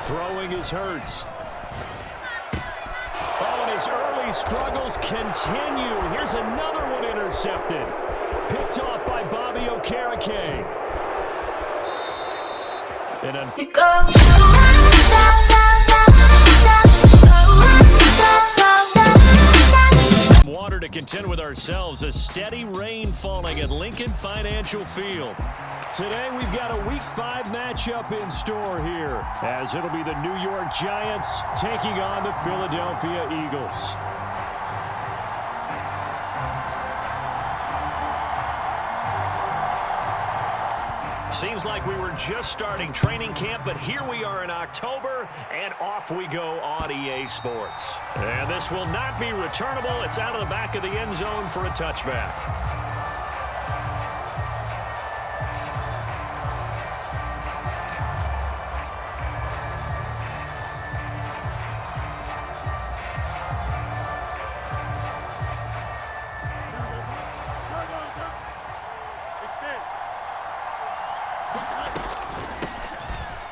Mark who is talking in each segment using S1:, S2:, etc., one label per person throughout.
S1: Throwing is Hurts. Oh, and his early struggles continue. Here's another one intercepted. Picked off by Bobby Okereke. Water to contend with ourselves. A steady rain falling at Lincoln Financial Field. Today we've got a Week 5 matchup in store here, as it'll be the New York Giants taking on the Philadelphia Eagles. Seems like we were just starting training camp, but here we are in October, and off we go on EA Sports. And this will not be returnable. It's out of the back of the end zone for a touchback.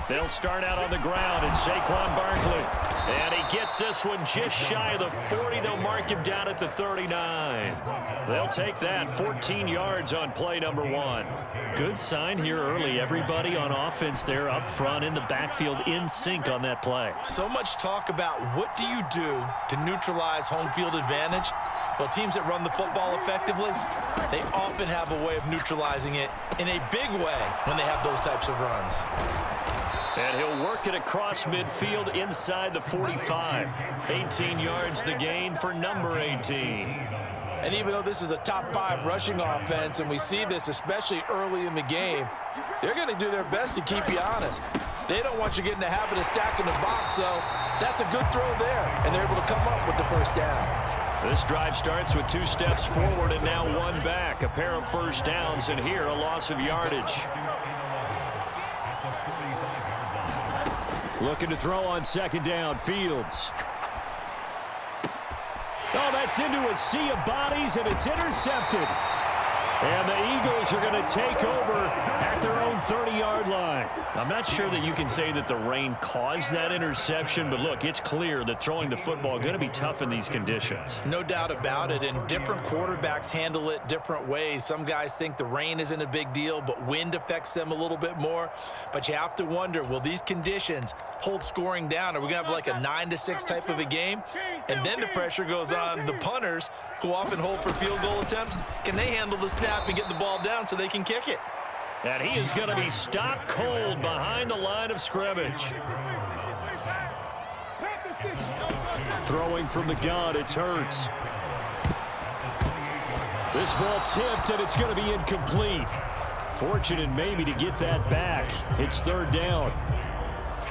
S1: They'll start out on the ground, and Saquon Barkley. And he gets this one just shy of the 40. They'll mark him down at the 39. They'll take that. 14 yards on play number 1. Good sign here early. Everybody on offense there up front in the backfield in sync on that play.
S2: So much talk about what do you do to neutralize home field advantage? Well, teams that run the football effectively, they often have a way of neutralizing it in a big way when they have those types of runs.
S1: And he'll work it across midfield inside the 45. 18 yards the gain for number 18.
S3: And even though this is a top 5 rushing offense, and we see this especially early in the game, they're going to do their best to keep you honest. They don't want you getting the habit of stacking the box, so that's a good throw there. And they're able to come up with the first down.
S1: This drive starts with 2 steps forward and now 1 back. A pair of first downs, and here a loss of yardage. Looking to throw on second down, Fields. Oh, that's into a sea of bodies, and it's intercepted. And the Eagles are going to take over at their own 30-yard line. I'm not sure that you can say that the rain caused that interception, but look, it's clear that throwing the football is going to be tough in these conditions.
S2: No doubt about it, and different quarterbacks handle it different ways. Some guys think the rain isn't a big deal, but wind affects them a little bit more. But you have to wonder, will these conditions hold scoring down? Are we going to have like a 9-6 type of a game? And then the pressure goes on the punters, who often hold for field goal attempts. Can they handle the snap and get the ball down so they can kick it?
S1: And he is going to be stopped cold behind the line of scrimmage. Throwing from the gun, it's Hurts. This ball tipped, and it's going to be incomplete. Fortunate maybe to get that back. It's third down.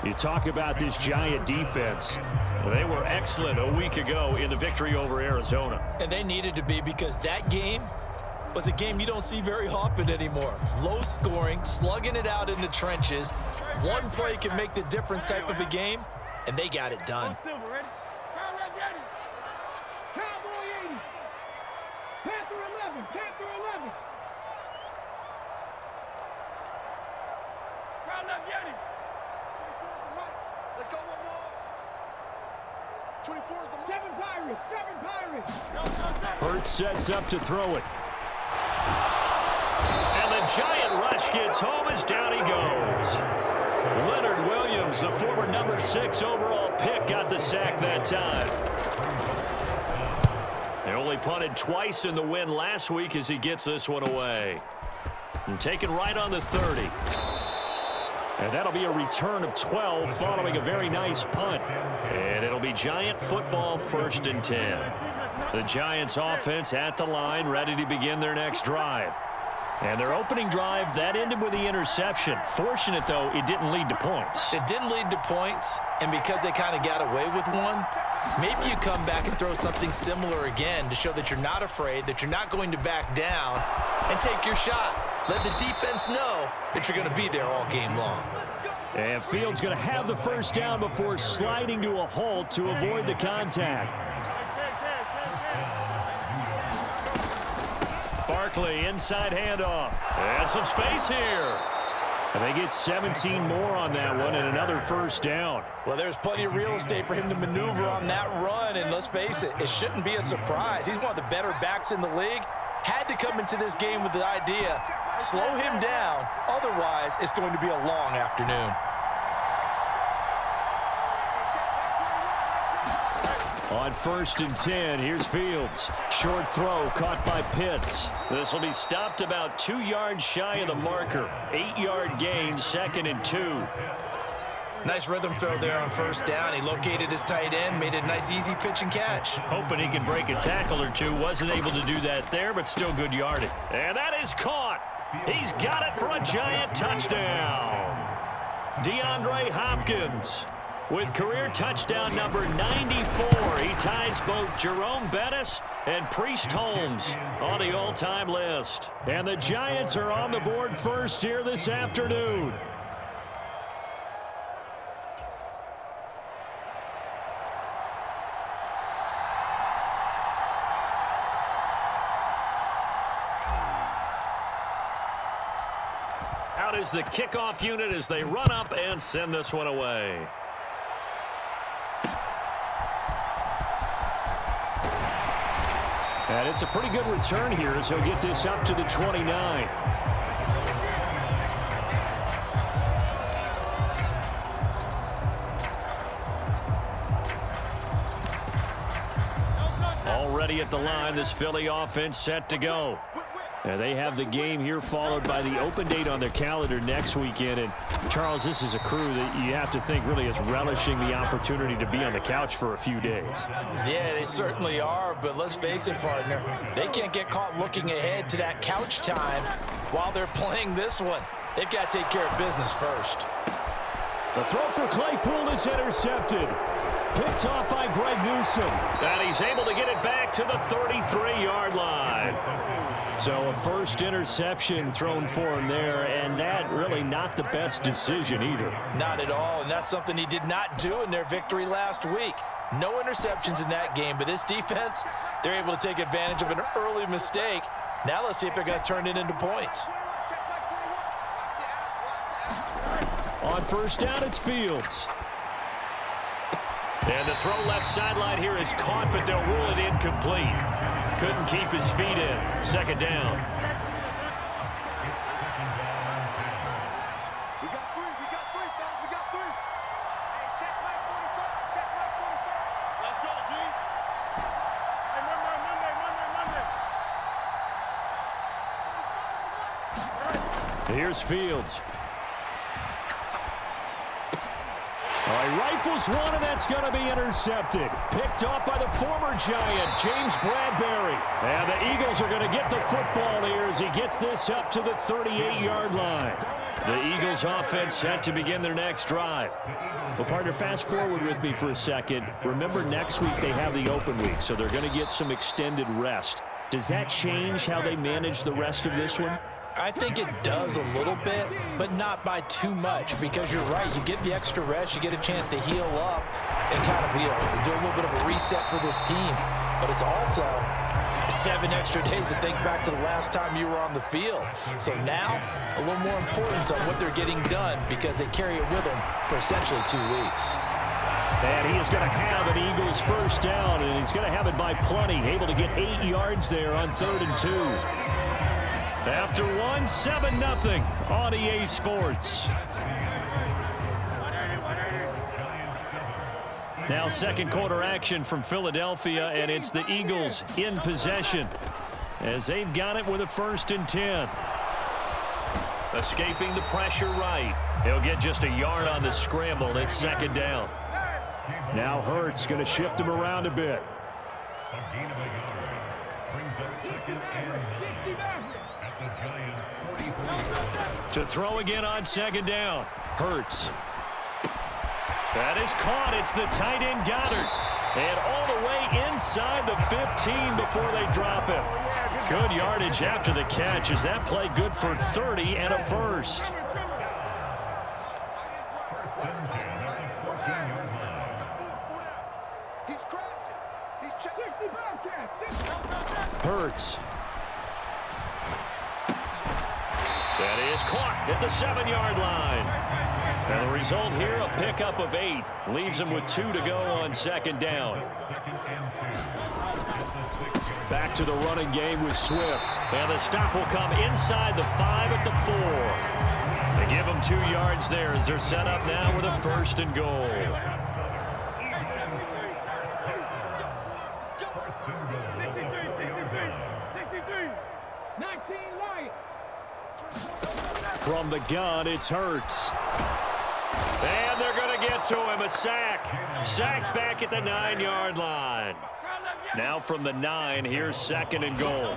S1: You talk about this Giant defense. They were excellent a week ago in the victory over Arizona.
S2: And they needed to be, because that game was a game you don't see very often anymore. Low scoring, slugging it out in the trenches. One play can make the difference type of a game, and they got it done.
S1: Hurts sets up to throw it. And the Giant rush gets home as down he goes. Leonard Williams, the former number 6 overall pick, got the sack that time. They only punted twice in the win last week as he gets this one away. And taken right on the 30. And that'll be a return of 12 following a very nice punt. And it'll be Giant football, 1st and 10. The Giants offense at the line, ready to begin their next drive. And their opening drive, that ended with the interception. Fortunate, though, it didn't lead to points.
S2: It didn't lead to points, and because they kind of got away with one, maybe you come back and throw something similar again to show that you're not afraid, that you're not going to back down, and take your shot. Let the defense know that you're going to be there all game long.
S1: And Fields going to have the first down before sliding to a halt to avoid the contact. Barkley, inside handoff. And some space here. And they get 17 more on that one and another first down.
S2: Well, there's plenty of real estate for him to maneuver on that run, and let's face it, it shouldn't be a surprise. He's one of the better backs in the league. Had to come into this game with the idea, slow him down, otherwise it's going to be a long afternoon.
S1: On 1st and 10, here's Fields. Short throw caught by Pitts. This will be stopped about 2 yards shy of the marker. 8-yard gain, 2nd and 2.
S2: Nice rhythm throw there on 1st down. He located his tight end, made it a nice easy pitch and catch.
S1: Hoping he can break a tackle or two. Wasn't able to do that there, but still good yardage. And that is caught. He's got it for a giant touchdown. DeAndre Hopkins with career touchdown number 94. He ties both Jerome Bettis and Priest Holmes on the all-time list. And the Giants are on the board first here this afternoon. Out is the kickoff unit as they run up and send this one away. And it's a pretty good return here as he'll get this up to the 29. Already at the line, this Philly offense set to go. And they have the game here followed by the open date on their calendar next weekend. And, Charles, this is a crew that you have to think really is relishing the opportunity to be on the couch for a few days.
S2: Yeah, they certainly are, but let's face it, partner. They can't get caught looking ahead to that couch time while they're playing this one. They've got to take care of business first.
S1: The throw for Claypool is intercepted. Picked off by Greg Newsome. And he's able to get it back to the 33-yard line. So a first interception thrown for him there, and that really not the best decision either.
S2: Not at all, and that's something he did not do in their victory last week. No interceptions in that game, but this defense, they're able to take advantage of an early mistake. Now let's see if they're going to turn it into points.
S1: On 1st down, it's Fields. And the throw left sideline here is caught, but they'll rule it incomplete. Couldn't keep his feet in. 2nd down.
S4: We got three, fellas. We got three. Hey, check my 45. Check my 45. Let's go, G. Hey, Monday.
S1: Here's Fields. All right, rifles one, and that's going to be intercepted. Picked off by the former Giant, James Bradbury. And the Eagles are going to get the football here as he gets this up to the 38-yard line. The Eagles offense set to begin their next drive. Well, partner, fast forward with me for a second. Remember, next week they have the open week, so they're going to get some extended rest. Does that change how they manage the rest of this one?
S2: I think it does a little bit, but not by too much, because you're right. You get the extra rest, you get a chance to heal up and kind of do a little bit of a reset for this team. But it's also 7 extra days to think back to the last time you were on the field. So now, a little more importance on what they're getting done, because they carry it with them for essentially 2 weeks.
S1: And he is going to have an Eagles first down, and he's going to have it by plenty. Able to get 8 yards there on 3rd and 2. After 1, 7-0 on EA Sports. Now 2nd quarter action from Philadelphia, and it's the Eagles in possession as they've got it with a 1st and 10. Escaping the pressure right. He'll get just a yard on the scramble. It's 2nd down. Now Hurts going to shift him around a bit. To throw again on 2nd down. Hurts. That is caught. It's the tight end Goddard. And all the way inside the 15 before they drop him. Good yardage after the catch. Is that play good for 30 and a first? That is caught at the 7-yard line. And the result here, a pickup of 8. Leaves him with 2 to go on second down. Back to the running game with Swift. And the stop will come inside the 5 at the 4. They give him 2 yards there as they're set up now with a 1st and goal. From the gun, it's Hurts. And they're going to get to him. A sack. Sacked back at the 9-yard line. Now from the 9, here's 2nd and goal.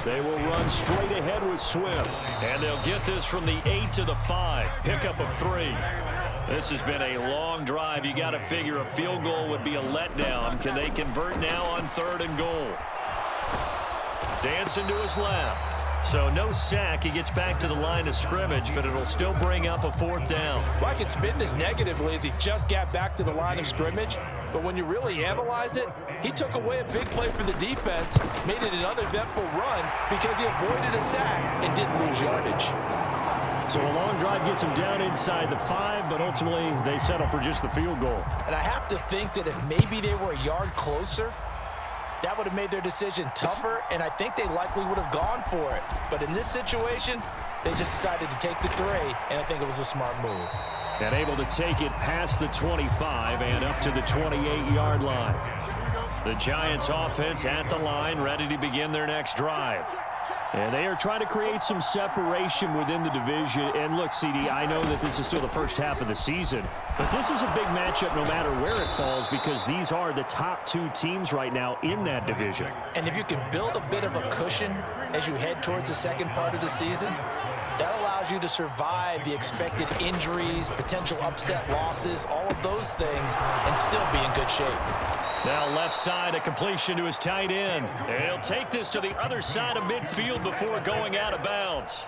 S1: They will run straight ahead with Swift. And they'll get this from the 8 to the 5. Pickup of 3. This has been a long drive. You got to figure a field goal would be a letdown. Can they convert now on 3rd and goal? Dancing to his left. So no sack. He gets back to the line of scrimmage, but it'll still bring up a 4th down.
S3: Well, I can spin this negatively as he just got back to the line of scrimmage. But when you really analyze it, he took away a big play for the defense, made it an uneventful run because he avoided a sack and didn't lose yardage.
S1: So a long drive gets him down inside the 5, but ultimately they settle for just the field goal.
S3: And I have to think that if maybe they were a yard closer, that would have made their decision tougher, and I think they likely would have gone for it. But in this situation, they just decided to take the 3, and I think it was a smart move.
S1: And able to take it past the 25 and up to the 28-yard line. The Giants offense at the line, ready to begin their next drive. And they are trying to create some separation within the division. And look, CD, I know that this is still the first half of the season, but this is a big matchup no matter where it falls because these are the top 2 teams right now in that division.
S3: And if you can build a bit of a cushion as you head towards the second part of the season, that allows you to survive the expected injuries, potential upset losses, all of those things, and still be in good shape.
S1: Now left side, a completion to his tight end. And he'll take this to the other side of midfield before going out of bounds.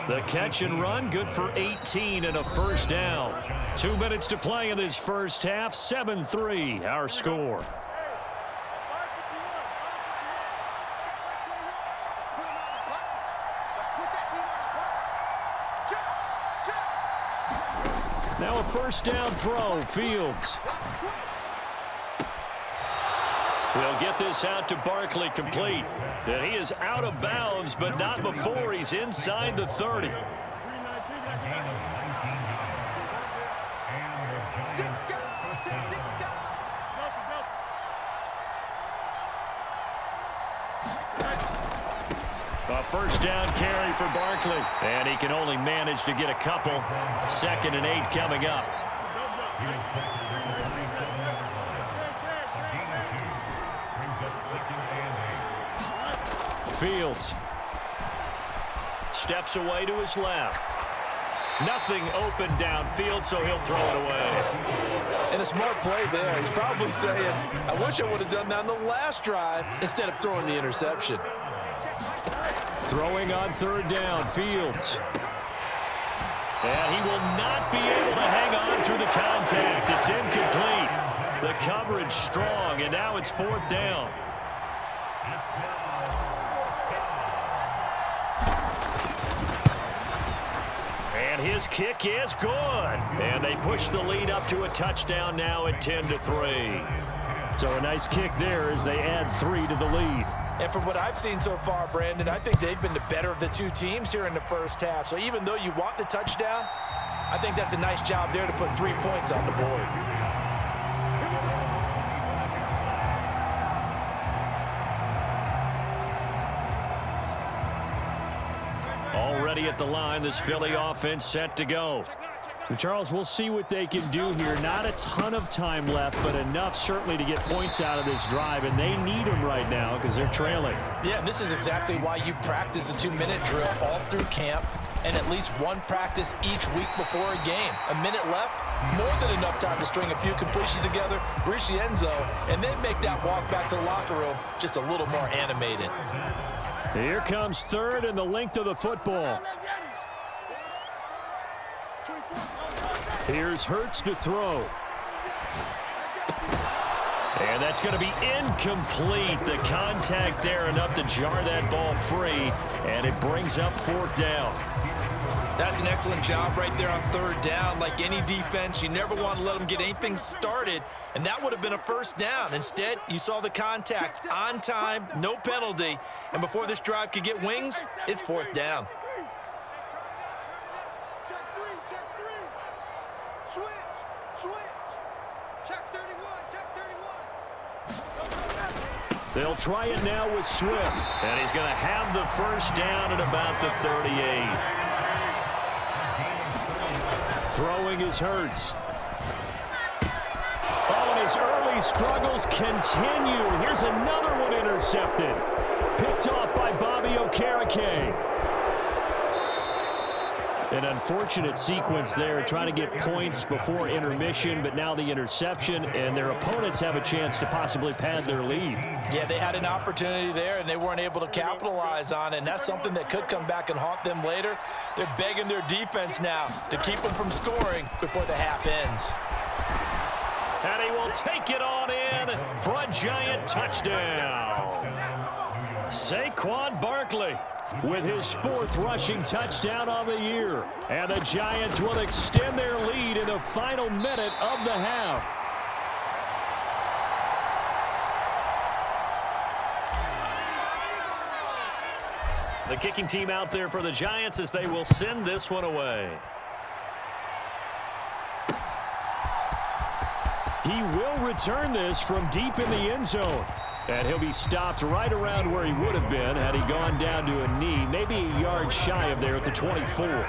S1: The catch and run, good for 18 and a 1st down. 2 minutes to play in this first half, 7-3, our score. Now a 1st down throw, Fields. He'll get this out to Barkley complete. And he is out of bounds, but not before he's inside the 30. A 1st down carry for Barkley. And he can only manage to get a couple. 2nd and 8 coming up. Fields steps away to his left. Nothing open downfield, so he'll throw it away.
S3: And a smart play there. He's probably saying, I wish I would have done that on the last drive instead of throwing the interception.
S1: Throwing on 3rd down, Fields. And he will not be able to hang on through the contact. It's incomplete. The coverage strong, and now it's 4th down. And his kick is good. And they push the lead up to a touchdown now at 10-3. So a nice kick there as they add 3 to the lead.
S3: And from what I've seen so far, Brandon, I think they've been the better of the 2 teams here in the first half. So even though you want the touchdown, I think that's a nice job there to put 3 points on the board.
S1: Already at the line, this Philly offense set to go. And Charles, we'll see what they can do here. Not a ton of time left, but enough certainly to get points out of this drive, and they need them right now because they're trailing.
S3: Yeah, and this is exactly why you practice a 2-minute drill all through camp and at least one practice each week before a game. A minute left, more than enough time to string a few completions together, reach the end zone, and then make that walk back to the locker room just a little more animated.
S1: Here comes 3rd and the length of the football. Here's Hurts to throw. And that's going to be incomplete. The contact there enough to jar that ball free, and it brings up 4th down.
S2: That's an excellent job right there on 3rd down. Like any defense, you never want to let them get anything started, and that would have been a 1st down. Instead, you saw the contact on time, no penalty, and before this drive could get wings, it's 4th down.
S4: Check three. Switch. Check 31.
S1: They'll try it now with Swift, and he's going to have the 1st down at about the 38. Throwing is Hurts. Oh, and his early struggles continue. Here's another one intercepted. Picked off by Bobby Okereke. An unfortunate sequence there, trying to get points before intermission, but now the interception, and their opponents have a chance to possibly pad their lead.
S3: Yeah, they had an opportunity there, and they weren't able to capitalize on it, and that's something that could come back and haunt them later. They're begging their defense now to keep them from scoring before the half ends.
S1: And he will take it on in for a giant touchdown. Saquon Barkley with his 4th rushing touchdown on the year. And the Giants will extend their lead in the final minute of the half. The kicking team out there for the Giants as they will send this one away. He will return this from deep in the end zone. And he'll be stopped right around where he would have been had he gone down to a knee, maybe a yard shy of there at the 24.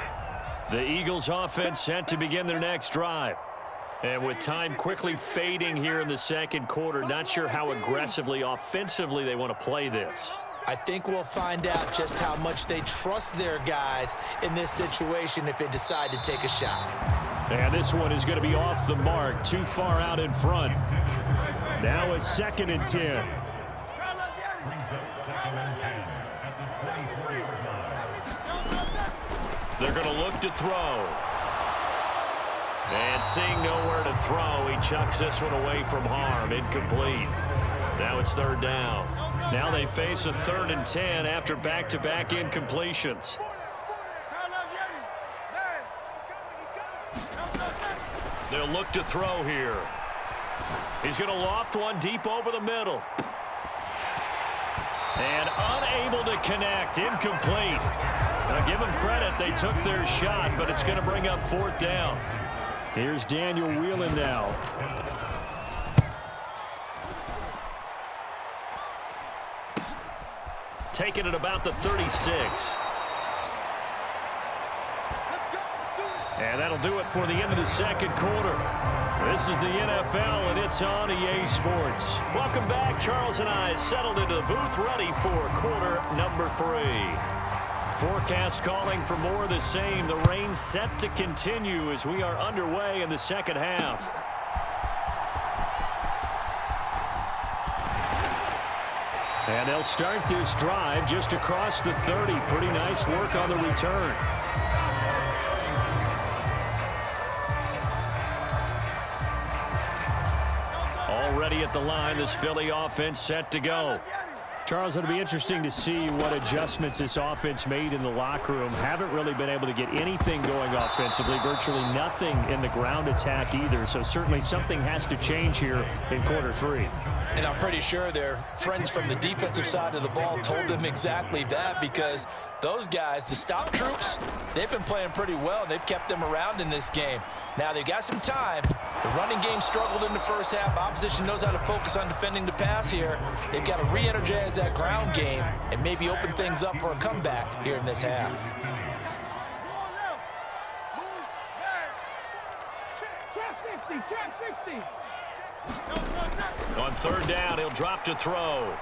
S1: The Eagles offense set to begin their next drive. And with time quickly fading here in the 2nd quarter, not sure how aggressively, offensively they want to play this.
S2: I think we'll find out just how much they trust their guys in this situation if they decide to take a shot.
S1: And this one is going to be off the mark, too far out in front. Now a 2nd and 10. They're going to look to throw. And seeing nowhere to throw, he chucks this one away from harm. Incomplete. Now it's 3rd down. Now they face a 3rd and 10 after back-to-back incompletions. They'll look to throw here. He's going to loft one deep over the middle. And unable to connect. Incomplete. Now give them credit. They took their shot, but it's going to bring up 4th down. Here's Daniel Whelan now. Taking it about the 36. And that'll do it for the end of the 2nd quarter. This is the NFL, and it's on EA Sports. Welcome back. Charles and I settled into the booth, ready for quarter number 3. Forecast calling for more of the same. The rain set to continue as we are underway in the 2nd half. And they'll start this drive just across the 30. Pretty nice work on the return. Already at the line, this Philly offense set to go. Charles, it'll be interesting to see what adjustments this offense made in the locker room. Haven't really been able to get anything going offensively, virtually nothing in the ground attack either. So certainly something has to change here in quarter 3.
S3: And I'm pretty sure their friends from the defensive side of the ball told them exactly that, because those guys, the stop troops, they've been playing pretty well. They've kept them around in this game. Now they've got some time. The running game struggled in the first half. Opposition knows how to focus on defending the pass here. They've got to re-energize that ground game and maybe open things up for a comeback here in this half.
S4: Check 60.
S1: On 3rd down, he'll drop to throw.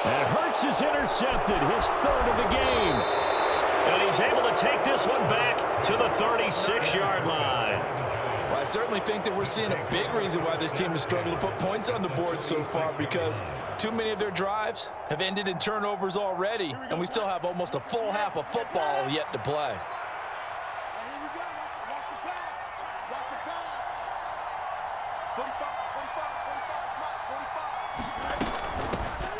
S1: And Hurts is intercepted, his 3rd of the game. And he's able to take this one back to the 36-yard line.
S3: Well, I certainly think that we're seeing a big reason why this team has struggled to put points on the board so far, because too many of their drives have ended in turnovers already, and we still have almost a full half of football yet to play.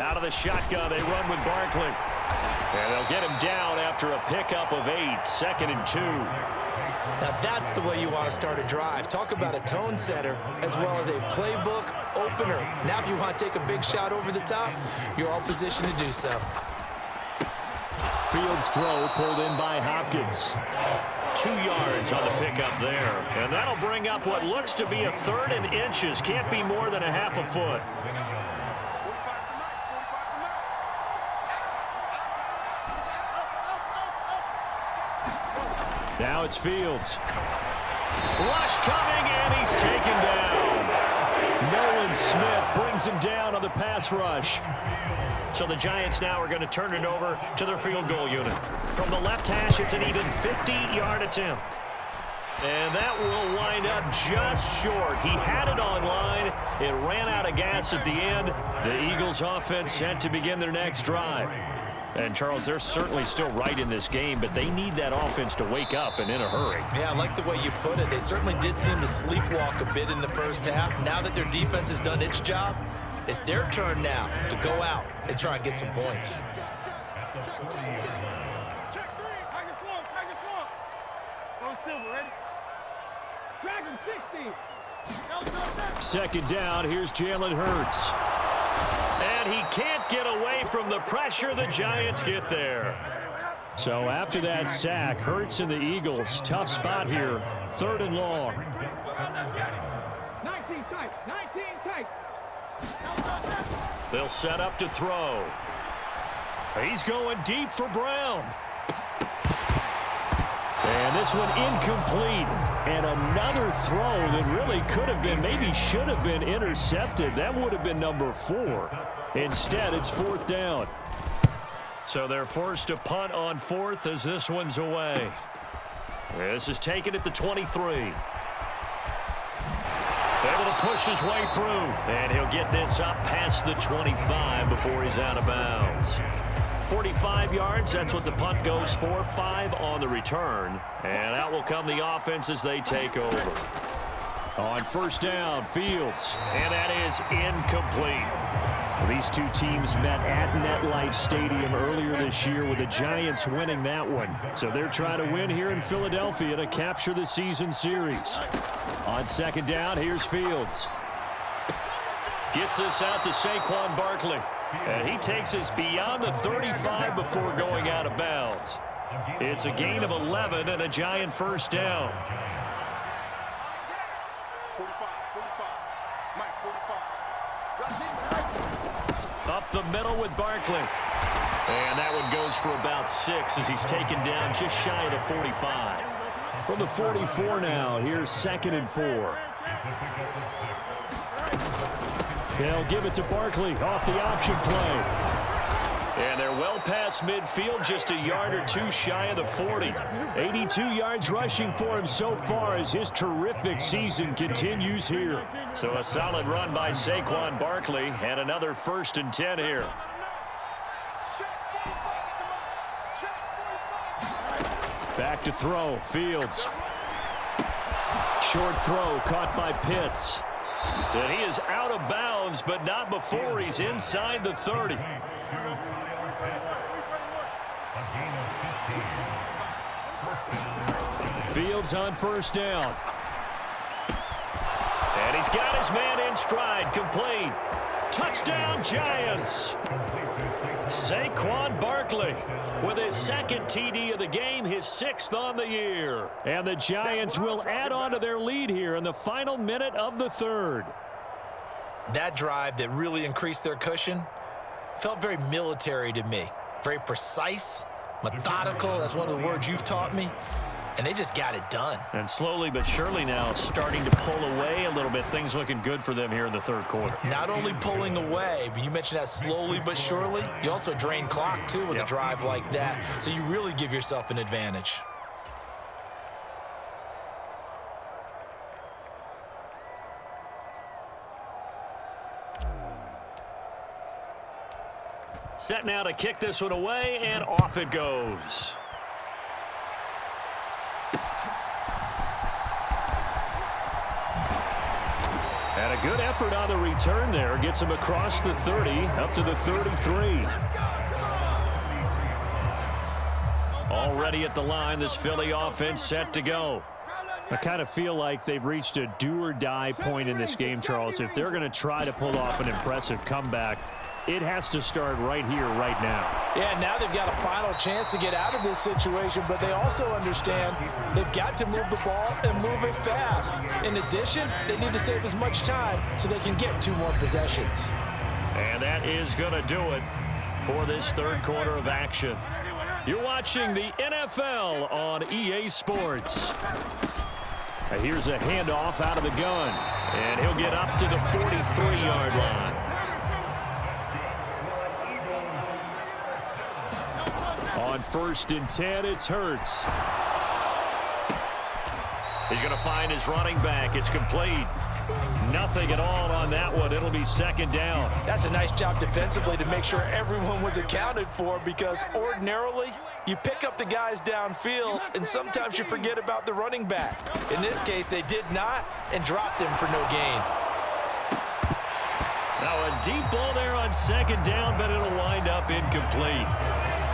S1: Out of the shotgun, they run with Barkley. And they'll get him down after a pickup of 8, 2nd and 2.
S2: Now that's the way you want to start a drive. Talk about a tone setter as well as a playbook opener. Now if you want to take a big shot over the top, you're all positioned to do so.
S1: Fields' throw pulled in by Hopkins. 2 yards on the pickup there. And that'll bring up what looks to be a 3rd and inches. Can't be more than a half a foot. Now it's Fields. Rush coming, and he's taken down. Nolan Smith brings him down on the pass rush. So the Giants now are going to turn it over to their field goal unit. From the left hash, it's an even 50-yard attempt. And that will wind up just short. He had it on line. It ran out of gas at the end. The Eagles offense set to begin their next drive. And, Charles, they're certainly still right in this game, but they need that offense to wake up and in a hurry.
S2: Yeah, I like the way you put it. They certainly did seem to sleepwalk a bit in the first half. Now that their defense has done its job, it's their turn now to go out and try and get some points.
S4: Check 3. Tiger Swamp. Go Silver, ready? Dragon 60.
S1: 2nd down, here's Jalen Hurts. And he can't get away from the pressure. The Giants get there. So after that sack, Hurts and the Eagles, tough spot here. 3rd and long.
S4: 19 tight.
S1: They'll set up to throw. He's going deep for Brown. And this one incomplete. And another throw that really could have been, maybe should have been intercepted. That would have been number 4. Instead, it's 4th down. So they're forced to punt on 4th as this one's away. This is taken at the 23. Able to push his way through. And he'll get this up past the 25 before he's out of bounds. 45 yards, that's what the punt goes for. 5 on the return. And out will come the offense as they take over. On 1st down, Fields. And that is incomplete. These two teams met at MetLife Stadium earlier this year with the Giants winning that one. So they're trying to win here in Philadelphia to capture the season series. On 2nd down, here's Fields. Gets this out to Saquon Barkley. And he takes us beyond the 35 before going out of bounds. It's a gain of 11 and a Giant 1st down.
S4: 45. Mike, 45.
S1: Up the middle with Barkley. And that one goes for about 6 as he's taken down just shy of the 45. From the 44 now, here's 2nd and 4. They'll give it to Barkley off the option play. And they're well past midfield, just a yard or 2 shy of the 40. 82 yards rushing for him so far as his terrific season continues here. So a solid run by Saquon Barkley and another 1st and 10 here. Back to throw, Fields. Short throw caught by Pitts. And he is out of bounds, but not before he's inside the 30. Fields on 1st down. And he's got his man in stride, complete. Touchdown, Giants. Saquon Barkley with his 2nd TD of the game, his 6th on the year. And the Giants will add on to their lead here in the final minute of the 3rd.
S2: That drive that really increased their cushion felt very military to me. Very precise, methodical. That's one of the words you've taught me. And they just got it done.
S1: And slowly but surely now starting to pull away a little bit. Things looking good for them here in the 3rd quarter.
S2: Not only pulling away, but you mentioned that slowly but surely. You also drain clock, too, with a drive like that. So you really give yourself an advantage.
S1: Set now to kick this one away, and off it goes. And a good effort on the return there. Gets him across the 30, up to the 33. Already at the line, this Philly offense set to go. I kind of feel like they've reached a do-or-die point in this game, Charles. If they're going to try to pull off an impressive comeback, it has to start right here, right now.
S3: Yeah, now they've got a final chance to get out of this situation, but they also understand they've got to move the ball and move it fast. In addition, they need to save as much time so they can get 2 more possessions.
S1: And that is going to do it for this third quarter of action. You're watching the NFL on EA Sports. Here's a handoff out of the gun, and he'll get up to the 43-yard line. On 1st and 10, it's Hurts. He's going to find his running back. It's complete. Nothing at all on that one. It'll be 2nd down.
S3: That's a nice job defensively to make sure everyone was accounted for, because ordinarily you pick up the guys downfield and sometimes you forget about the running back. In this case, they did not and dropped him for no gain.
S1: Now a deep ball there on 2nd down, but it'll wind up incomplete.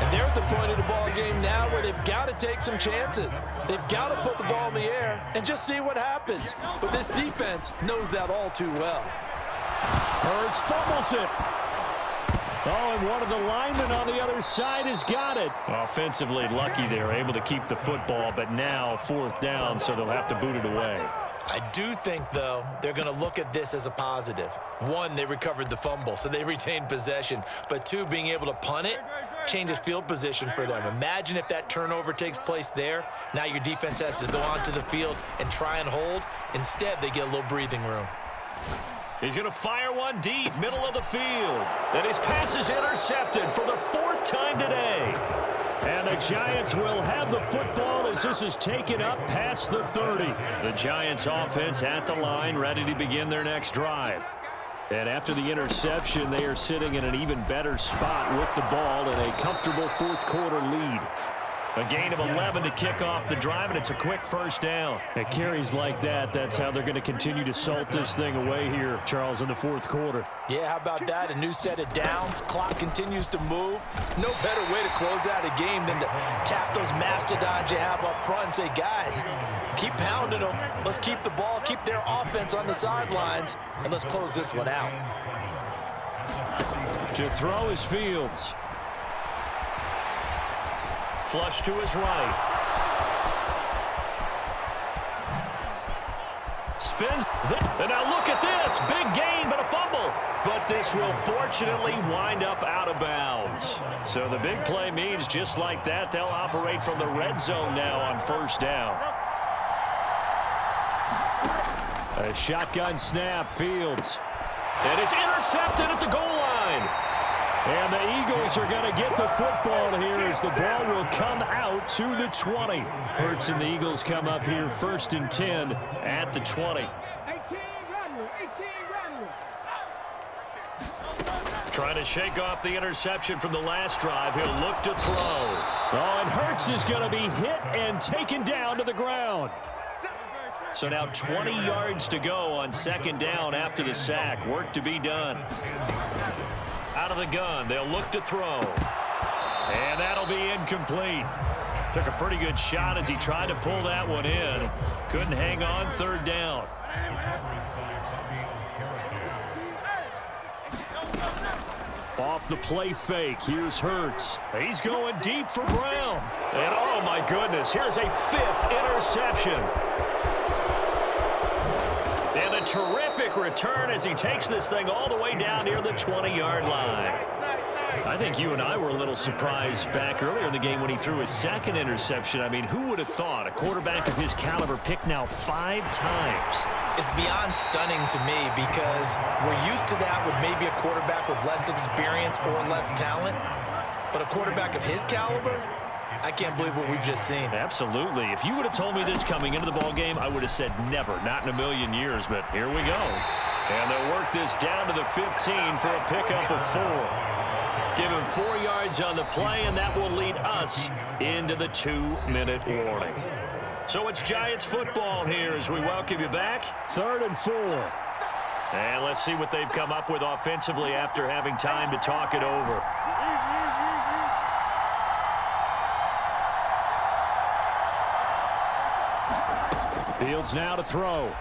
S3: And they're at the point of the ball game now where they've got to take some chances. They've got to put the ball in the air and just see what happens. But this defense knows that all too well.
S1: Hurts fumbles it. Oh, and one of the linemen on the other side has got it. Offensively lucky they're able to keep the football, but now 4th down, so they'll have to boot it away.
S2: I do think, though, they're going to look at this as a positive. 1, they recovered the fumble, so they retained possession. But 2, being able to punt it changes field position for them. Imagine if that turnover takes place there. Now your defense has to go onto the field and try and hold. Instead, they get a little breathing room.
S1: He's going to fire one deep, middle of the field. And his pass is intercepted for the 4th time today. And the Giants will have the football as this is taken up past the 30. The Giants offense at the line, ready to begin their next drive. And after the interception, they are sitting in an even better spot with the ball in a comfortable 4th quarter lead. A gain of 11 to kick off the drive, and it's a quick 1st down. It carries like that. That's how they're going to continue to salt this thing away here, Charles, in the 4th quarter.
S3: Yeah, how about that? A new set of downs. Clock continues to move. No better way to close out a game than to tap those mastodons you have up front and say, guys, keep pounding them. Let's keep the ball, keep their offense on the sidelines, and let's close this one out.
S1: To throw is Fields. Flush to his right. Spins. And now look at this. Big gain, but a fumble. But this will fortunately wind up out of bounds. So the big play means just like that, they'll operate from the red zone now on 1st down. A shotgun snap, Fields. And it's intercepted at the goal line. And the Eagles are going to get the football here as the ball will come out to the 20. Hurts and the Eagles come up here 1st and 10 at the 20. Trying to shake off the interception from the last drive. He'll look to throw. Oh, and Hurts is going to be hit and taken down to the ground. So now 20 yards to go on 2nd down after the sack. Work to be done. Out of the gun, they'll look to throw. And that'll be incomplete. Took a pretty good shot as he tried to pull that one in. Couldn't hang on 3rd down. Off the play fake, here's Hurts. He's going deep for Brown. And oh my goodness, here's a 5th interception. And a terrific return as he takes this thing all the way down near the 20-yard line. I think you and I were a little surprised back earlier in the game when he threw his 2nd interception. I mean, who would have thought a quarterback of his caliber picked now 5 times?
S2: It's beyond stunning to me because we're used to that with maybe a quarterback with less experience or less talent. But a quarterback of his caliber, I can't believe what we've just seen.
S1: Absolutely. If you would have told me this coming into the ballgame, I would have said never, not in a million years, but here we go. And they'll work this down to the 15 for a pickup of 4. Give him 4 yards on the play, and that will lead us into the 2-minute warning. So it's Giants football here as we welcome you back. 3rd and 4. And let's see what they've come up with offensively after having time to talk it over. Fields now to throw.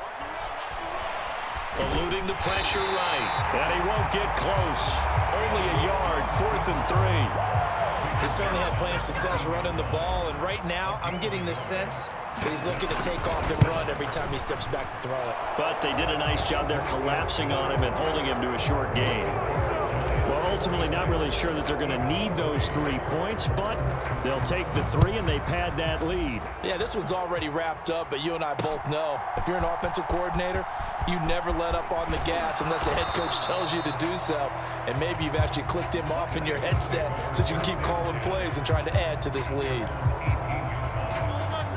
S1: Eluding the pressure right. And he won't get close. Only a yard, 4th and 3.
S2: He certainly had plenty of success running the ball, and right now I'm getting the sense that he's looking to take off and run every time he steps back to throw it.
S1: But they did a nice job there collapsing on him and holding him to a short gain. Well, ultimately not really sure that they're going to need those 3 points, but they'll take the 3 and they pad that lead.
S3: Yeah, this one's already wrapped up, but you and I both know if you're an offensive coordinator, you never let up on the gas unless the head coach tells you to do so. And maybe you've actually clicked him off in your headset so you can keep calling plays and trying to add to this lead.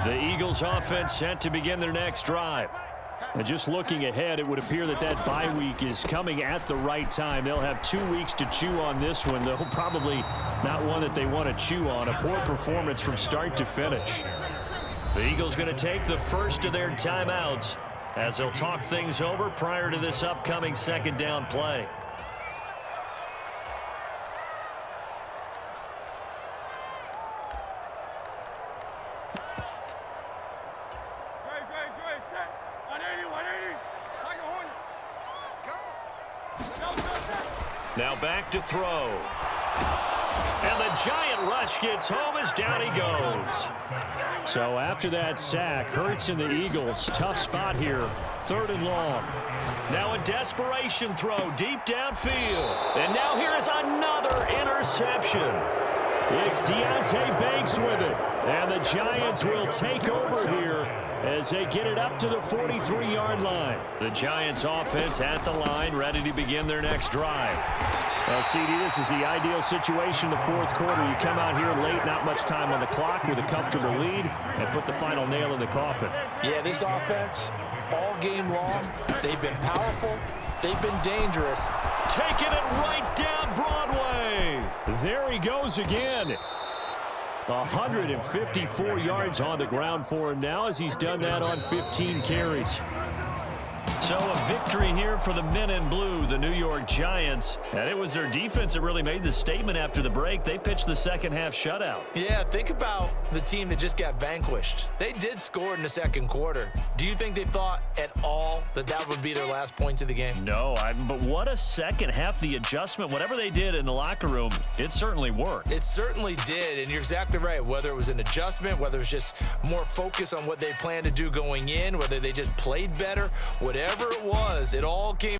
S1: The Eagles offense set to begin their next drive. And just looking ahead, it would appear that that bye week is coming at the right time. They'll have 2 weeks to chew on this one, though probably not one that they want to chew on. A poor performance from start to finish. The Eagles going to take the first of their timeouts as they'll talk things over prior to this upcoming second down play.
S4: Great, set. 180, 180. Like a hornet. Let's go.
S1: Now back to throw. And the giant rush gets home as down he goes. So after that sack, Hurts and the Eagles, tough spot here, 3rd and long. Now a desperation throw deep downfield. And now here is another interception. It's Deontay Banks with it. And the Giants will take over here as they get it up to the 43-yard line. The Giants offense at the line, ready to begin their next drive. Well, CD, this is the ideal situation in the 4th quarter. You come out here late, not much time on the clock with a comfortable lead, and put the final nail in the coffin.
S3: Yeah, this offense, all game long, they've been powerful, they've been dangerous.
S1: Taking it right down Broadway. There he goes again. 154 yards on the ground for him now as he's done that on 15 carries. So a victory here for the men in blue, the New York Giants. And it was their defense that really made the statement after the break. They pitched the second half shutout.
S2: Yeah, think about the team that just got vanquished. They did score in the second quarter. Do you think they thought at all that that would be their last points of the game?
S1: No, but what a second half. The adjustment, whatever they did in the locker room, it certainly worked.
S2: It certainly did, and you're exactly right. Whether it was an adjustment, whether it was just more focus on what they planned to do going in, whether they just played better, whatever it was, it all came